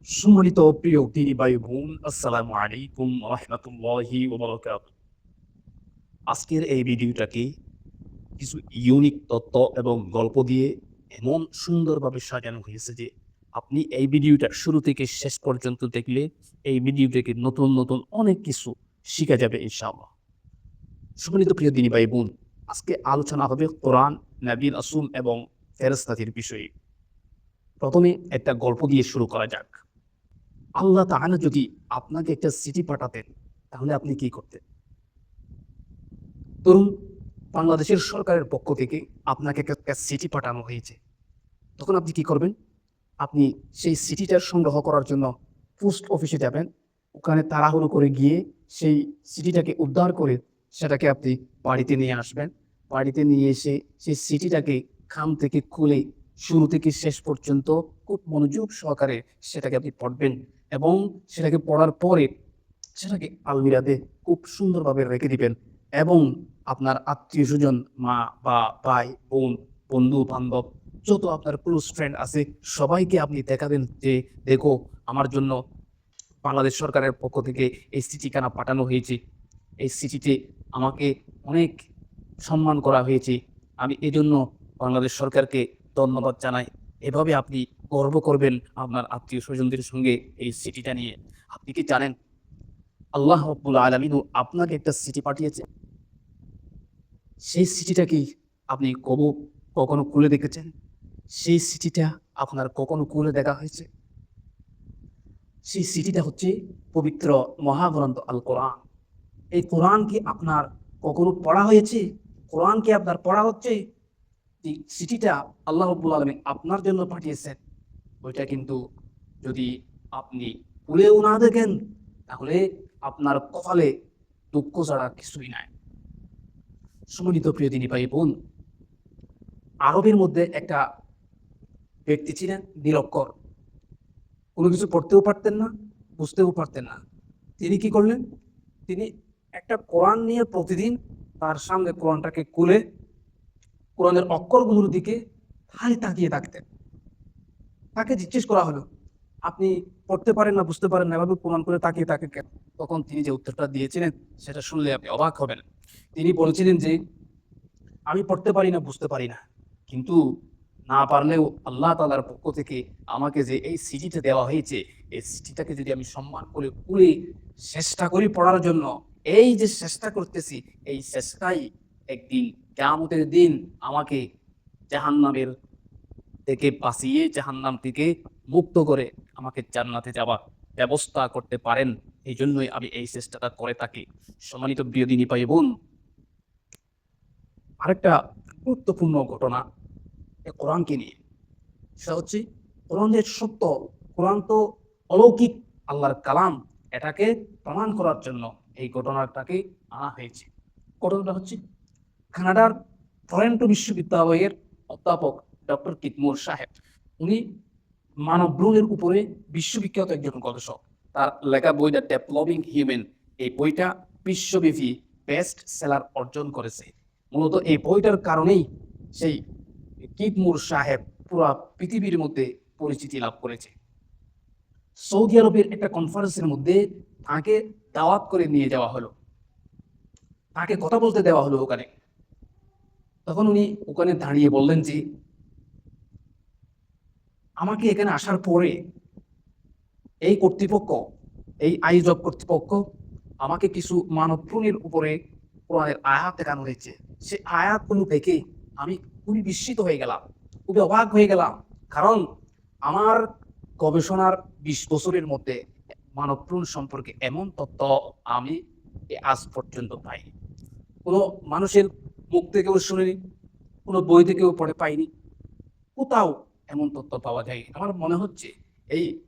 সম্মানিত প্রিয় দিনী ভাই বোন, আসসালামু আলাইকুম রহমতুল্লাহি ওয়া বারাকাতুহু। আজকের এই ভিডিওটাকে কিছু ইউনিক তথ্য এবং গল্প দিয়ে এমন সুন্দরভাবে সাজানো হয়েছে যে আপনি এই ভিডিওটা শুরু থেকে শেষ পর্যন্ত দেখলে এই ভিডিও থেকে নতুন নতুন অনেক কিছু শিখা যাবে ইনশাআল্লাহ। সম্মানিত প্রিয় দিনী ভাই বোন, আজকে আলোচনা হবে কোরআন, নবী রাসূল এবং ফেরেশতাদের বিষয়ে। প্রথমে একটা গল্প দিয়ে শুরু করা যাক। আল্লাহ তাআলা যদি আপনাকে একটা চিঠি পাঠাতেন, তাহলে আপনি কি করতেন? ধরুন, বাংলাদেশের সরকারের পক্ষ থেকে আপনাকে একটা চিঠি পাঠানো হয়েছে। তখন আপনি কি করবেন? আপনি সেই চিঠিটা সংগ্রহ করার জন্য পোস্ট অফিসে যাবেন। ওখানে তাড়াহুড়ো করে গিয়ে সেই চিঠিটাকে উদ্ধার করে সেটাকে আপনি বাড়িতে নিয়ে আসবেন। বাড়িতে নিয়ে এসে সেই চিঠিটাকে খাম থেকে খুলে শুরু থেকে শেষ পর্যন্ত খুব মনোযোগ সহকারে সেটাকে আপনি পড়বেন এবং সেটাকে পড়ার পরে সেটাকে আলমিরাতে খুব সুন্দরভাবে রেখে দিবেন এবং আপনার আত্মীয়স্বজন, মা বা ভাই, বোন, বন্ধু-বান্ধব যত আপনার ক্লোজ ফ্রেন্ড আছে সবাইকে আপনি দেখাবেন যে, "দেখো, আমার জন্য বাংলাদেশ সরকারের পক্ষ থেকে এই চিঠিখানা পাঠানো হয়েছে। এই চিঠিতে আমাকে অনেক সম্মান করা হয়েছে। আমি এজন্য বাংলাদেশ সরকারকে ধন্যবাদ জানাই।" এভাবে আপনি গর্ব করবেন আপনার আত্মীয়স্বজনদের সঙ্গে এই চিঠিটা নিয়ে। আপনি কি জানেন আল্লাহ রাব্বুল আলামিনও আপনাকে একটা চিঠি পাঠিয়েছে? সেই চিঠিটা কি আপনি কখনো খুলে দেখেছেন? সেই চিঠিটা আপনার কখনো খুলে দেখা হয়েছে? সেই চিঠিটা হচ্ছে পবিত্র মহাগ্রন্থ আল কোরআন। এই কোরআন কি আপনার কখনো পড়া হয়েছে? কোরআন কি আপনার পড়া হচ্ছে? যে চিঠিটা আল্লাহ রাব্বুল আলামিন আপনার জন্য পাঠিয়েছেন, ওইটা কিন্তু যদি আপনি খুলেও না দেখেন, তাহলে আপনার কপালে দুঃখ ছাড়া কিছুই নাই। সম্মানিত প্রিয় দিনী ভাই বোন, আরবের মধ্যে একটা ব্যক্তি ছিলেন নিরক্ষর। কোনো কিছু পড়তেও পারতেন না, বুঝতেও পারতেন না। তিনি কি করলেন? তিনি একটা কোরআন নিয়ে প্রতিদিন তার সামনে কোরআনটাকে খুলে কোরআনের অক্ষরগুলোর দিকে খালি তাকিয়ে থাকতেন। তাকে জিজ্ঞেস করা হলো, "আপনি পড়তে পারেন না, বুঝতে পারেন না, এভাবে কোরআন করে তাকিয়ে থাকেন কেন?" তখন তিনি যে উত্তরটা দিয়েছিলেন, সেটা শুনলে আপনি অবাক হবেন। তিনি বলেছিলেন যে, "আমি পড়তে পারি না, বুঝতে পারি না। কিন্তু না পারলেও আল্লাহ তাআলার পক্ষ থেকে আমাকে যে এই চিঠিটা দেওয়া হয়েছে, এই চিঠিটাকে যদি আমি সম্মান করে পড়ে চেষ্টা করি পড়ার জন্য, এই যে চেষ্টা করতেছি, এই চেষ্টাই একদিন কিয়ামতের দিন আমাকে জাহান্নামের থেকে বাঁচিয়ে, জাহান্নাম থেকে মুক্ত করে আমাকে জান্নাতে যাওয়ার ব্যবস্থা করতে পারেন। এইজন্যই আমি এই চেষ্টাটা করে থাকি।" সম্মানিত প্রিয় দিনী ভাই বোন, আরেকটা গুরুত্বপূর্ণ ঘটনা কোরআনকে নিয়ে। সেটা হচ্ছে কোরআন যে সত্য, কোরআন তো অলৌকিক আল্লাহর কালাম। এটাকে প্রমাণ করার জন্য এই ঘটনাটাকে আনা হয়েছে। ঘটনাটা হচ্ছে কানাডার টরন্টো বিশ্ববিদ্যালয়ের অধ্যাপক ডক্টর কিতমুর সাহেব। উনি মানব ভ্রূণের উপরে বিশ্ববিখ্যাত একজন গবেষক। তার লেখা বই দ্য ডেভেলপিং হিউম্যান, এই বইটা বিশ্বব্যাপী বেস্ট সেলার অর্জন করেছে। মূলত এই বইটার কারণেই সেই কিতমুর সাহেব পুরা পৃথিবীর মধ্যে পরিচিতি লাভ করেছে। সৌদি আরবের একটা কনফারেন্সের মধ্যে তাকে দাওয়াত করে নিয়ে যাওয়া হলো। তাকে কথা বলতে দেওয়া হলো ওখানে। তখন উনি ওখানে দাঁড়িয়ে বললেন যে, "আমাকে এখানে আসার পরে এই কর্তৃপক্ষ, এই আয়োজক কর্তৃপক্ষ আমাকে কিছু মানবভ্রূণের উপরে কোরআনের আয়াত দেখানো হয়েছে। সেই আয়াতগুলো দেখে আমি খুবই বিস্মিত হয়ে গেলাম, খুবই অবাক হয়ে গেলাম। কারণ আমার গবেষণার ২০ বছরের মধ্যে মানবভ্রূণ সম্পর্কে এমন তথ্য আমি আজ পর্যন্ত পাইনি। কোনো মানুষের মুখ থেকেও শুনিনি, কোনো বই থেকেও পড়ে পাইনি। কোথাও এমন তথ্য পাওয়া যায়। আমার মনে হচ্ছে এই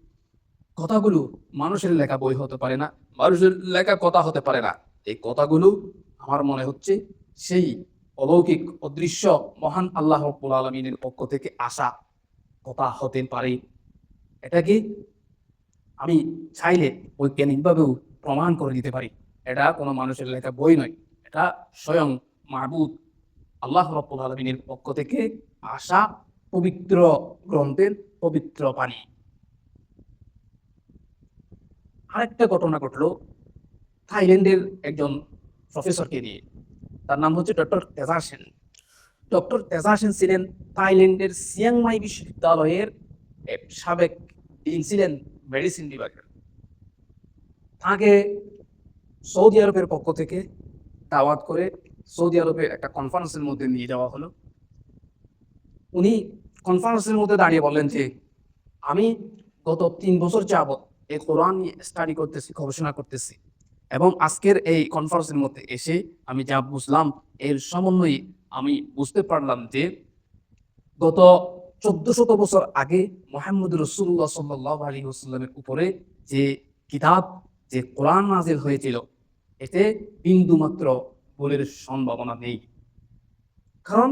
কথাগুলো মানুষের লেখা বই হতে পারে না, মানুষের লেখা কথা হতে পারে না। এই কথাগুলো আমার মনে হচ্ছে সেই অলৌকিক অদৃশ্য মহান আল্লাহ রাব্বুল আলামিনের পক্ষ থেকে আসা কথা হতে পারে। এটাকে আমি চাইলে বৈজ্ঞানিকভাবেও প্রমাণ করে দিতে পারি। এটা কোনো মানুষের লেখা বই নয়। এটা স্বয়ং মাবুদ আল্লাহ রাব্বুল আলামিনের পক্ষ থেকে আসা পবিত্র গ্রন্থের পবিত্র বাণী। আরেকটা ঘটনা ঘটলো থাইল্যান্ডের একজন প্রফেসরকে দিয়ে। তার নাম হচ্ছে ডক্টর তেজা সেন। ডক্টর তেজা সেন ছিলেন থাইল্যান্ডের চিয়াংমাই বিশ্ববিদ্যালয়ের সাবেক ডিন ছিলেন মেডিসিন বিভাগের। তাকে সৌদি আরবের পক্ষ থেকে দাওয়াত করে সৌদি আরবের একটা কনফারেন্সের মধ্যে নিয়ে যাওয়া হলো। উনি কনফারেন্সের মধ্যে দাঁড়িয়ে বললেন যে আমি গত 3 বছর যাবৎ এই কোরআন স্টাডি করতেছি, গবেষণা করতেছি, এবং আজকের এই কনফারেন্সের মধ্যে এসে আমি যা বুঝলাম এর সমন্বয়ে আমি বুঝতে পারলাম যে গত 1400 বছর আগে মুহাম্মদ রাসূলুল্লাহ সাল্লাল্লাহু আলাইহি ওয়াসাল্লামের উপরে যে কিতাব, যে কোরআন নাযিল হয়েছিল, এতে বিন্দুমাত্র ভুলের সম্ভাবনা নেই। কারণ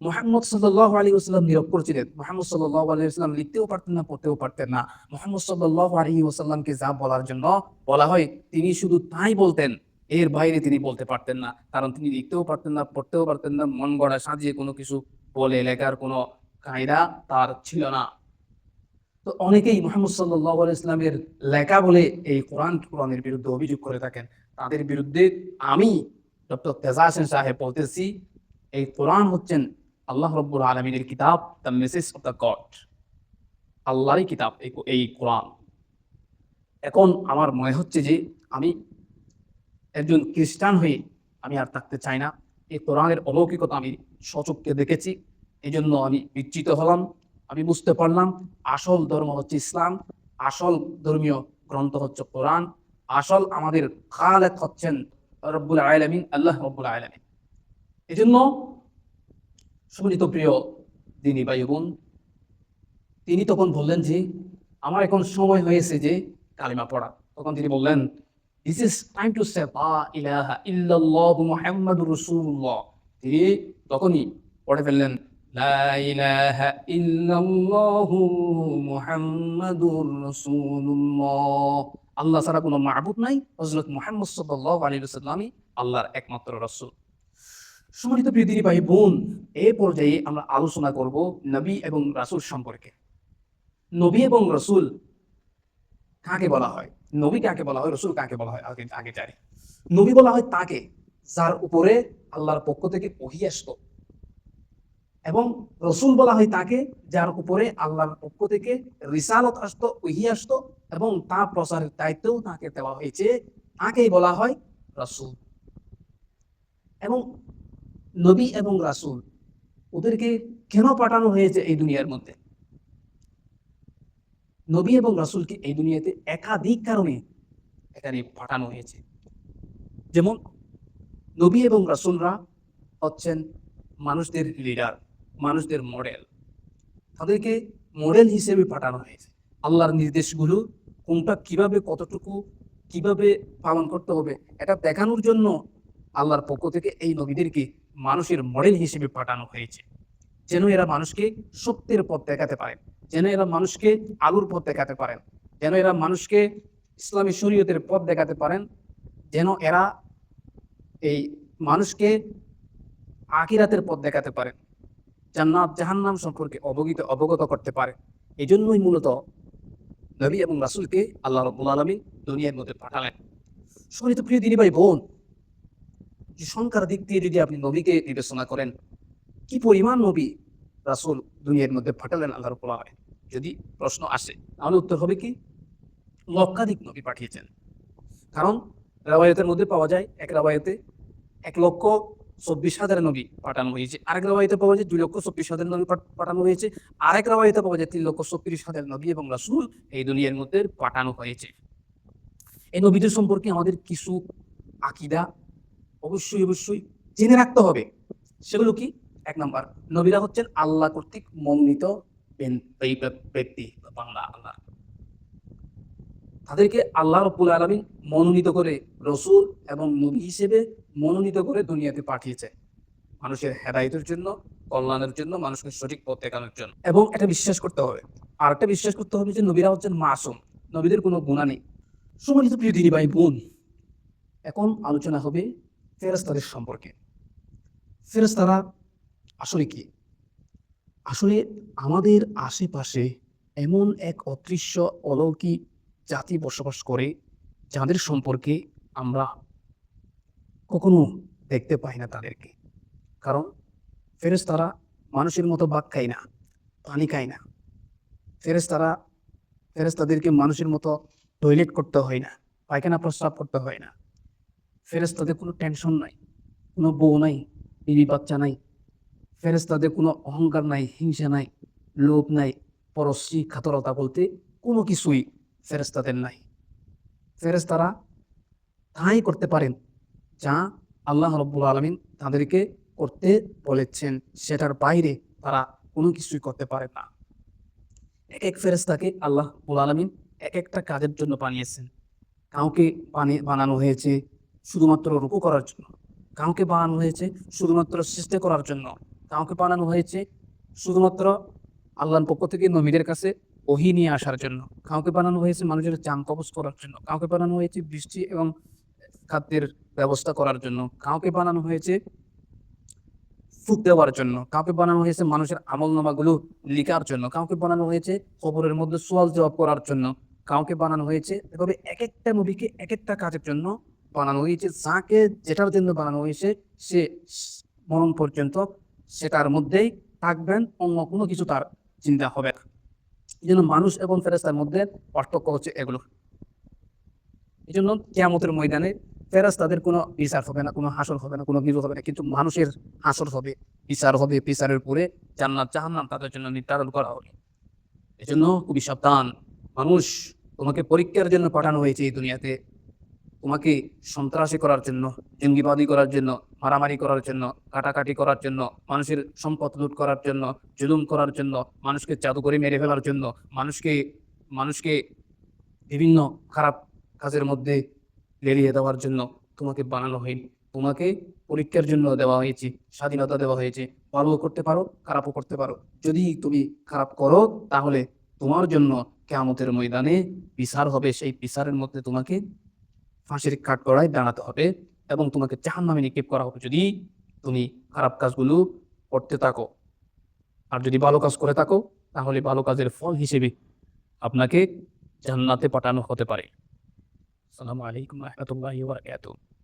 মুহাম্মদ সাল্লাল্লাহু আলাইহি ওয়াসাল্লাম নিরক্ষর ছিলেন। মুহাম্মদ সাল্লাল্লাহু আলাইহি ওয়াসাল্লাম লিখতেও পারতেন না, পড়তেও পারতেন না। মুহাম্মদ সাল্লাল্লাহু আলাইহি ওয়াসাল্লামকে যা বলার জন্য বলা হয় তিনি শুধু তাই বলতেন, এর বাইরে তিনি বলতে পারতেন না। কারণ তিনি লিখতেও পারতেন না, পড়তেও পারতেন না, মন গড়া সাজিয়ে কোনো কিছু বলে লেখার কোনো কায়দা তার ছিল না। তো অনেকেই মুহাম্মদ সাল্লাল্লাহু আলাইহি ওয়াসাল্লামের লেখা বলে এই কোরআনের বিরুদ্ধে অভিযোগ করে থাকেন। তাদের বিরুদ্ধে আমি ডক্টর তেজা হোসেন সাহেব বলতেছি, এই কোরআন হচ্ছেন আল্লাহ রাব্বুল আলামিনের কিতাব, the message of the god. আল্লাহরই কিতাব এই কোরআন। এখন আমার মনে হচ্ছে যে আমি একজন খ্রিস্টান হয়ে আমি আর থাকতে চাই না। এই কোরআনের অলৌকিকতা আমি স্বচক্ষে দেখেছি, এই জন্য আমি বিচ্যুত হলাম। আমি বুঝতে পারলাম আসল ধর্ম হচ্ছে ইসলাম, আসল ধর্মীয় গ্রন্থ হচ্ছে কোরআন, আসল আমাদের খালেক হচ্ছেন রব্বুল আলামিন, আল্লাহ রব্বুল আলামিন। এই জন্য সম্মানিত প্রিয় দিনী ভাই বোন, তিনি তখন বললেন যে আমার এখন সময় হয়েছে যে কালিমা পড়া। তখন তিনি বললেন, this is time to say লা ইলাহা ইল্লাল্লাহু মুহাম্মাদুর রাসূলুল্লাহ। তিনি তখনই পড়ে ফেললেন, লা ইলাহা ইল্লাল্লাহু মুহাম্মাদুর রাসূলুল্লাহ। আল্লাহ ছাড়া কোনো মাবুদ নাই, হযরত মুহাম্মদ সাল্লাল্লাহু আলাইহি ওয়াসাল্লামই আল্লাহর একমাত্র রাসূল। সম্মানিত প্রিয় দিনী ভাই বোন, এই পর্যায়ে আমরা আলোচনা করব নবী এবং রাসূল সম্পর্কে। নবী এবং রসুল কাকে বলা হয়? নবী কাকে বলা হয়, রসুল কাকে বলা হয়? আগে আগে জানি। নবী বলা হয় তাকে যার উপরে আল্লাহর পক্ষ থেকে ওহী আসতো, এবং রসুল বলা হয় তাকে যার উপরে আল্লাহর পক্ষ থেকে রিসালত আসতো, ওহী আসতো, এবং তা প্রচারের দায়িত্বও তাকে দেওয়া হয়েছে। তাকেই বলা হয় রসুল। এবং নবী এবং রাসূল ওদেরকে কেন পাঠানো হয়েছে এই দুনিয়ার মধ্যে? নবী এবং রাসূলকে এই দুনিয়াতে একাধিক কারণে এখানে পাঠানো হয়েছে। যেমন নবী এবং রাসূলরা হচ্ছেন মানুষদের লিডার, মানুষদের মডেল। তাদেরকে মডেল হিসেবে পাঠানো হয়েছে। আল্লাহর নির্দেশগুলো কোনটা কিভাবে, কতটুকু, কিভাবে পালন করতে হবে এটা দেখানোর জন্য আল্লাহর পক্ষ থেকে এই নবীদেরকে মানুষের মডেল হিসেবে পাঠানো হয়েছে। যেন এরা মানুষকে সত্যের পথ দেখাতে পারেন, যেন এরা মানুষকে আলোর পথ দেখাতে পারেন, যেন এরা মানুষকে ইসলামী শরীয়তের পথ দেখাতে পারেন, যেন এরা এই মানুষকে আখিরাতের পথ দেখাতে পারেন, জান্নাত জাহান্নাম সম্পর্কে অবগত করতে পারে। এই জন্যই মূলত নবী এবং রাসূলকে আল্লাহ রাব্বুল আলামিন দুনিয়ার মধ্যে পাঠালেন। সম্মানিত প্রিয় দিনী ভাই বোন, যে সংখ্যার দিক দিয়ে যদি আপনি নবীকে বিবেচনা করেন, কি পরিমাণ নবী রাসূল দুনিয়ার মধ্যে পাঠালেন আল্লাহ রাব্বুল আলামিন, যদি প্রশ্ন আসে, তাহলে উত্তর হবে কি লক্ষাধিক নবী পাঠিয়েছেন। কারণ রাওয়ায়াতের মধ্যে পাওয়া যায়, এক রাওয়ায়াতে 1,24,000 নবী পাঠানো হয়েছে, আরেক রাওয়ায়াতে পাওয়া যায় 2,24,000 নবী পাঠানো হয়েছে, আরেক রাওয়ায়াতে পাওয়া যায় 3,36,000 নবী এবং রাসূল এই দুনিয়ার মধ্যে পাঠানো হয়েছে। এই নবীদের সম্পর্কে আমাদের কিছু আকীদা অবশ্যই জেনে রাখতে হবে। সেগুলো কি? 1 নাম্বার, নবীরা হচ্ছেন আল্লাহ কর্তৃক মনোনীত ব্যক্তি বা বান্দা আল্লাহ। তাদেরকে আল্লাহ রাব্বুল আলামিন মনোনীত করে রাসূল এবং নবী হিসেবে মনোনীত করে দুনিয়াতে পাঠিয়েছে মানুষের হেদায়েতের জন্য, কল্যাণের জন্য, মানুষকে সঠিক পথ দেখানোর জন্য। এবং এটা বিশ্বাস করতে হবে। আরেকটা বিশ্বাস করতে হবে যে নবীরা হচ্ছেন মাসুম, নবীদের কোনো গুনাহ নেই। সম্মানিত প্রিয় দিনী ভাই বোন, এখন আলোচনা হবে ফেরেশতাদের সম্পর্কে। ফেরেশতারা আসলে কি? আসলে আমাদের আশেপাশে এমন এক অদৃশ্য অলৌকিক জাতি বসবাস করে, যাদের সম্পর্কে আমরা কখনো দেখতে পাই না তাদেরকে। কারণ ফেরেশতারা মানুষের মতো ভাত খায় না, পানি খায় না। ফেরেশতারা ফেরেশতাদেরকে মানুষের মতো টয়লেট করতে হয় না, পায়খানা প্রস্রাব করতে হয় না। ফেরেশতাদের কোনো টেনশন নাই, কোনো বউ নাই, বিবি বাচ্চা নাই। ফেরেশতাদের কোনো অহংকার নাই, হিংসা নাই, লোভ নাই, পরশ্রী কাতরতা বলতে কোনো কিছুই ফেরেশতাদের নাই। ফেরেশতারা তাই করতে পারেন যা আল্লাহ রাব্বুল আলামিন তাদেরকে করতে বলেছেন, সেটার বাইরে তারা কোনো কিছুই করতে পারে না। এক এক ফেরেশতাকে আল্লাহ রাব্বুল আলামিন এক একটা কাজের জন্য বানিয়েছেন। কাউকে বানানো হয়েছে শুধুমাত্র রুকু করার জন্য, কাউকে বানানো হয়েছে শুধুমাত্র সিজদা করার জন্য, কাউকে বানানো হয়েছে শুধুমাত্র আল্লাহর পক্ষ থেকে নবীদের কাছে ওহী নিয়ে আসার জন্য, কাউকে বানানো হয়েছে মানুষের জান কবজ করার জন্য, কাউকে বানানো হয়েছে বৃষ্টি এবং খাদ্যের ব্যবস্থা করার জন্য, কাউকে বানানো হয়েছে ফুক দেওয়ার জন্য, কাউকে বানানো হয়েছে মানুষের আমলনামাগুলো লিখার জন্য, কাউকে বানানো হয়েছে কবরের মধ্যে সওয়াল জবাব করার জন্য, কাউকে বানানো হয়েছে এভাবে এক একটা নবীকে এক একটা কাজের জন্য বানানো হয়েছে। যাকে যেটার জন্য বানানো হয়েছে সে মরণ পর্যন্ত সেটার মধ্যেই থাকবেন, অন্য কোনো কিছু তার চিন্তা হবে না। এই জন্য মানুষ এবং ফেরেশতার মধ্যে পার্থক্য হচ্ছে এগুলো। এই জন্য কিয়ামতের ময়দানে ফেরেশতাদের কোনো বিচার হবে না, কোনো হাসর হবে না, কোনো কিছু হবে না, কিন্তু মানুষের হাসর হবে, বিচার হবে। বিচারের পরে জান্নাত জাহান্নাম তাদের জন্য নির্ধারণ করা হবে। এজন্য খুবই সাবধান মানুষ। তোমাকে পরীক্ষার জন্য পাঠানো হয়েছে এই দুনিয়াতে, তোমাকে সন্ত্রাসী করার জন্য, জঙ্গিবাদী করার জন্য, মারামারি করার জন্য, কাটাকাটি করার জন্য, মানুষের সম্পদ লুট করার জন্য, জুলুম করার জন্য, মানুষকে জাদুকরি মেরে ফেলার জন্য, মানুষকে মানুষকে বিভিন্ন খারাপ কাজের মধ্যে লেলিয়ে দেওয়ার জন্য তোমাকে বানানো হয়নি। তোমাকে পরীক্ষার জন্য দেওয়া হয়েছে, স্বাধীনতা দেওয়া হয়েছে। ভালোও করতে পারো, খারাপও করতে পারো। যদি তুমি খারাপ করো তাহলে তোমার জন্য কিয়ামতের ময়দানে বিচার হবে। সেই বিচারের মধ্যে তোমাকে ফাঁসির কাঠগড়ায় দাঁড়াতে হবে এবং তোমাকে জাহান্নামে নিক্ষেপ করা হবে যদি তুমি খারাপ কাজগুলো করতে থাকো। আর যদি ভালো কাজ করে থাকো তাহলে ভালো কাজের ফল হিসেবে আপনাকে জান্নাতে পাঠানো হতে পারে। আসসালামু আলাইকুম ওয়া রাহমাতুল্লাহি ওয়া বারাকাতুহু।